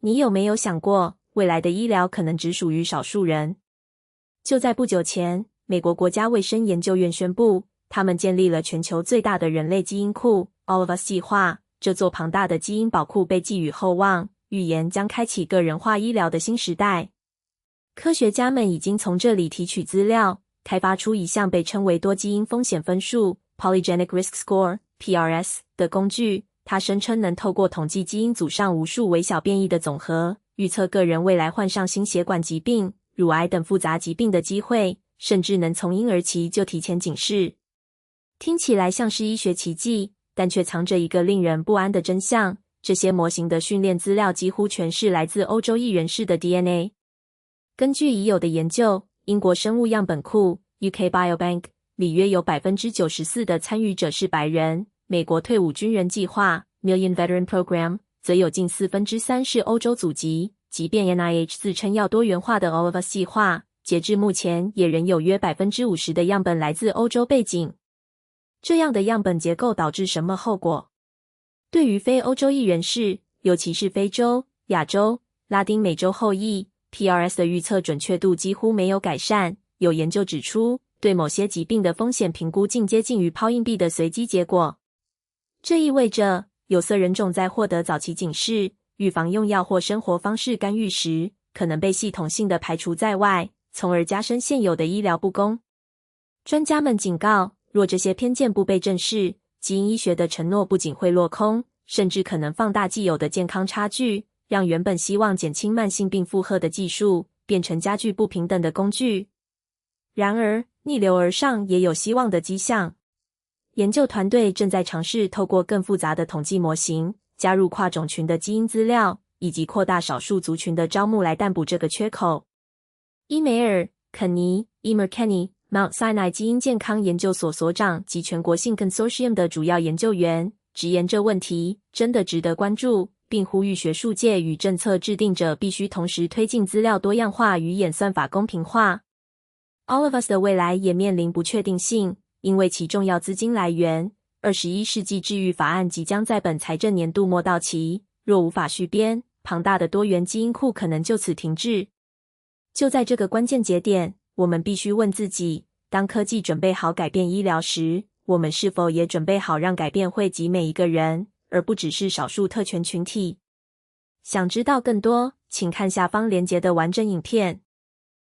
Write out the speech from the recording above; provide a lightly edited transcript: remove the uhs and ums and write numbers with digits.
你有没有想过，未来的医疗可能只属于少数人？就在不久前，美国国家卫生研究院宣布，他们建立了全球最大的人类基因库 All of Us 计划。这座庞大的基因宝库被寄予厚望，预言将开启个人化医疗的新时代。科学家们已经从这里提取资料，开发出一项被称为多基因风险分数 Polygenic Risk Score（PRS） 的工具。它声称能透过统计基因组上无数微小变异的总和，预测个人未来患上心血管疾病、乳癌等复杂疾病的机会，甚至能从婴儿期就提前警示。听起来像是医学奇迹，但却藏着一个令人不安的真相：这些模型的训练资料几乎全是来自欧洲裔人士的 DNA。根据已有的研究，英国生物样本库 UK Biobank 里约有 94% 的参与者是白人。美国退伍军人计划 Million Veteran Program 则有近3/4是欧洲祖籍。即便 NIH 自称要多元化的 All of Us 计划，截至目前也仍有约 50% 的样本来自欧洲背景。这样的样本结构导致什么后果？对于非欧洲裔人士，尤其是非洲、亚洲、拉丁美洲后裔 ，PRS 的预测准确度几乎没有改善。有研究指出，对某些疾病的风险评估竟接近于抛硬币的随机结果。这意味着有色人种在获得早期警示、预防用药或生活方式干预时，可能被系统性的排除在外，从而加深现有的医疗不公。专家们警告，若这些偏见不被正视，基因医学的承诺不仅会落空，甚至可能放大既有的健康差距，让原本希望减轻慢性病负荷的技术，变成加剧不平等的工具。然而，逆流而上也有希望的迹象。研究团队正在尝试透过更复杂的统计模型，加入跨种群的基因资料，以及扩大少数族群的招募来填补这个缺口。伊梅尔·肯尼 （Emer Kenny）Mount Sinai 基因健康研究所所长及全国性 Consortium 的主要研究员，直言这问题真的值得关注，并呼吁学术界与政策制定者必须同时推进资料多样化与演算法公平化。All of Us 的未来也面临不确定性，因为其重要资金来源21世纪治愈法案即将在本财政年度末到期，若无法续编，庞大的多元基因库可能就此停滞。就在这个关键节点，我们必须问自己，当科技准备好改变医疗时，我们是否也准备好让改变惠及每一个人，而不只是少数特权群体？想知道更多，请看下方连结的完整影片。